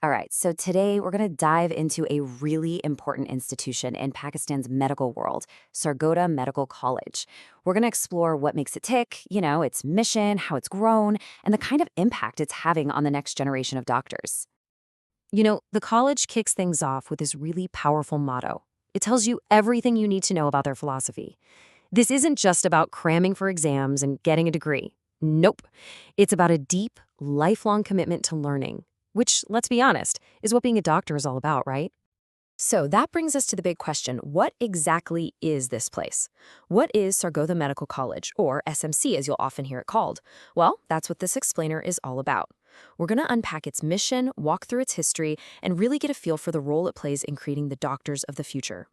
All right, so today we're going to dive into a really important institution in Pakistan's medical world, Sargodha Medical College. We're going to explore what makes it tick, its mission, how it's grown, and the kind of impact it's having on the next generation of doctors. The college kicks things off with this really powerful motto. It tells you everything you need to know about their philosophy. This isn't just about cramming for exams and getting a degree. Nope. It's about a deep, lifelong commitment to learning, which, let's be honest, is what being a doctor is all about, right? So that brings us to the big question, what exactly is this place? What is Sargodha Medical College, or SMC as you'll often hear it called? Well, that's what this explainer is all about. We're going to unpack its mission, walk through its history, and really get a feel for the role it plays in creating the doctors of the future.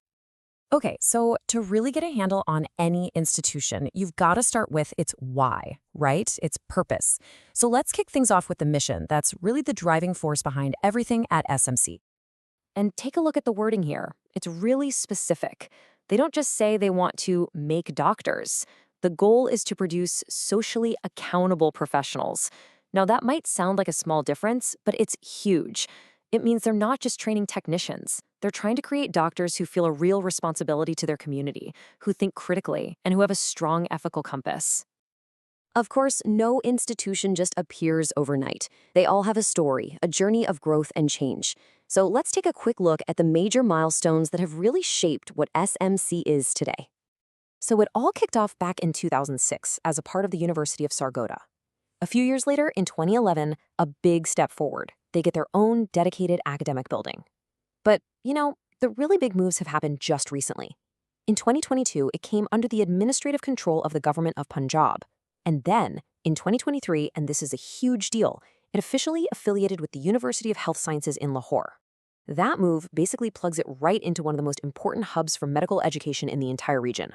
Okay, so to really get a handle on any institution, you've got to start with its why, right? Its purpose. So let's kick things off with the mission. That's really the driving force behind everything at SMC. And take a look at the wording here. It's really specific. They don't just say they want to make doctors. The goal is to produce socially accountable professionals. Now, that might sound like a small difference, but it's huge. It means they're not just training technicians. They're trying to create doctors who feel a real responsibility to their community, who think critically, and who have a strong ethical compass. Of course, no institution just appears overnight. They all have a story, a journey of growth and change. So let's take a quick look at the major milestones that have really shaped what SMC is today. So it all kicked off back in 2006 as a part of the University of Sargodha. A few years later, in 2011, a big step forward. They get their own dedicated academic building. But, the really big moves have happened just recently. In 2022, it came under the administrative control of the government of Punjab. And then, in 2023, and this is a huge deal, it officially affiliated with the University of Health Sciences in Lahore. That move basically plugs it right into one of the most important hubs for medical education in the entire region.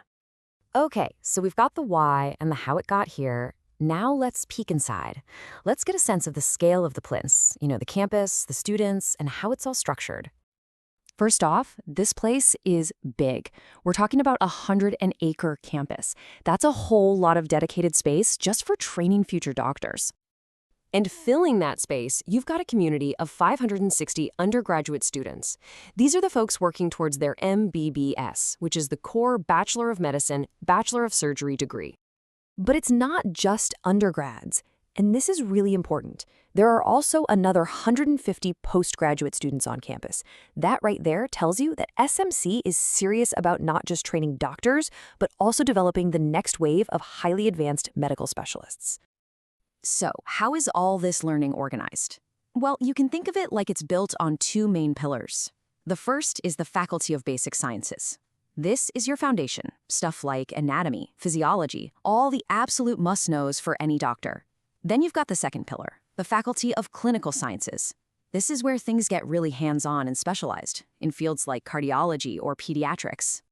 Okay, so we've got the why and the how it got here. Now let's peek inside. Let's get a sense of the scale of the place, the campus, the students, and how it's all structured. First off, this place is big. We're talking about 100-acre campus. That's a whole lot of dedicated space just for training future doctors. And filling that space, you've got a community of 560 undergraduate students. These are the folks working towards their MBBS, which is the core Bachelor of Medicine, Bachelor of Surgery degree. But it's not just undergrads, and this is really important. There are also another 150 postgraduate students on campus. That right there tells you that SMC is serious about not just training doctors, but also developing the next wave of highly advanced medical specialists. So, how is all this learning organized? Well, you can think of it like it's built on two main pillars. The first is the Faculty of Basic Sciences. This is your foundation, stuff like anatomy, physiology, all the absolute must-knows for any doctor. Then you've got the second pillar, the Faculty of Clinical Sciences. This is where things get really hands-on and specialized, in fields like cardiology or pediatrics.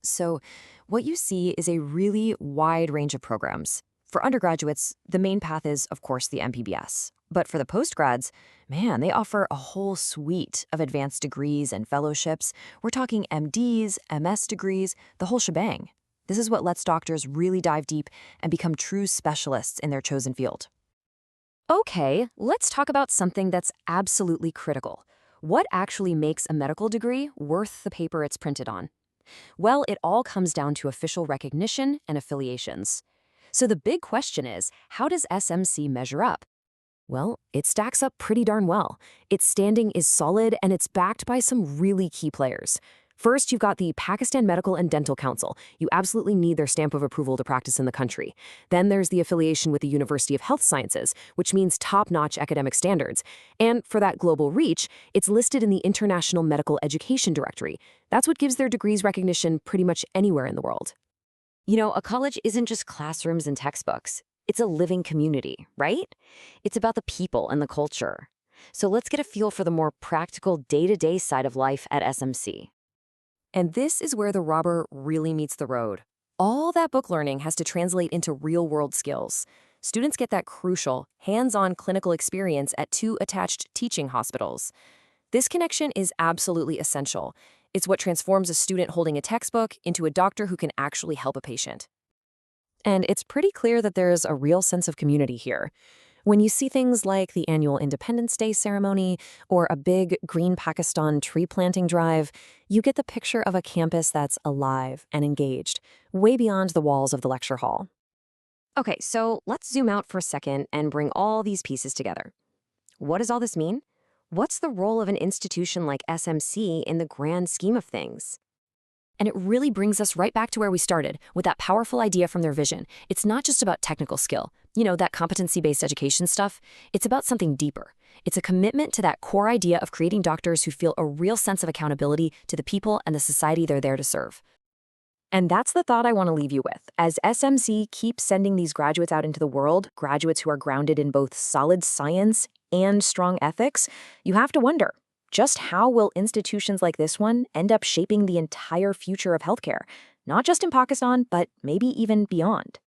So, what you see is a really wide range of programs. For undergraduates, the main path is, of course, the MBBS. But for the postgrads, they offer a whole suite of advanced degrees and fellowships. We're talking MDs, MS degrees, the whole shebang. This is what lets doctors really dive deep and become true specialists in their chosen field. Okay, let's talk about something that's absolutely critical. What actually makes a medical degree worth the paper it's printed on? Well, it all comes down to official recognition and affiliations. So the big question is, how does SMC measure up? Well, it stacks up pretty darn well. Its standing is solid and it's backed by some really key players. First, you've got the Pakistan Medical and Dental Council. You absolutely need their stamp of approval to practice in the country. Then there's the affiliation with the University of Health Sciences, which means top-notch academic standards. And for that global reach, it's listed in the International Medical Education Directory. That's what gives their degrees recognition pretty much anywhere in the world. A college isn't just classrooms and textbooks. It's a living community, right? It's about the people and the culture. So let's get a feel for the more practical day-to-day side of life at SMC. And this is where the rubber really meets the road. All that book learning has to translate into real-world skills. Students get that crucial, hands-on clinical experience at 2 attached teaching hospitals. This connection is absolutely essential. It's what transforms a student holding a textbook into a doctor who can actually help a patient. And it's pretty clear that there's a real sense of community here. When you see things like the annual Independence Day ceremony or a big Green Pakistan tree planting drive, you get the picture of a campus that's alive and engaged, way beyond the walls of the lecture hall. Okay, so let's zoom out for a second and bring all these pieces together. What does all this mean? What's the role of an institution like SMC in the grand scheme of things? And it really brings us right back to where we started, with that powerful idea from their vision. It's not just about technical skill, that competency-based education stuff. It's about something deeper. It's a commitment to that core idea of creating doctors who feel a real sense of accountability to the people and the society they're there to serve. And that's the thought I want to leave you with. As SMC keeps sending these graduates out into the world, graduates who are grounded in both solid science and strong ethics, you have to wonder, just how will institutions like this one end up shaping the entire future of healthcare, not just in Pakistan, but maybe even beyond?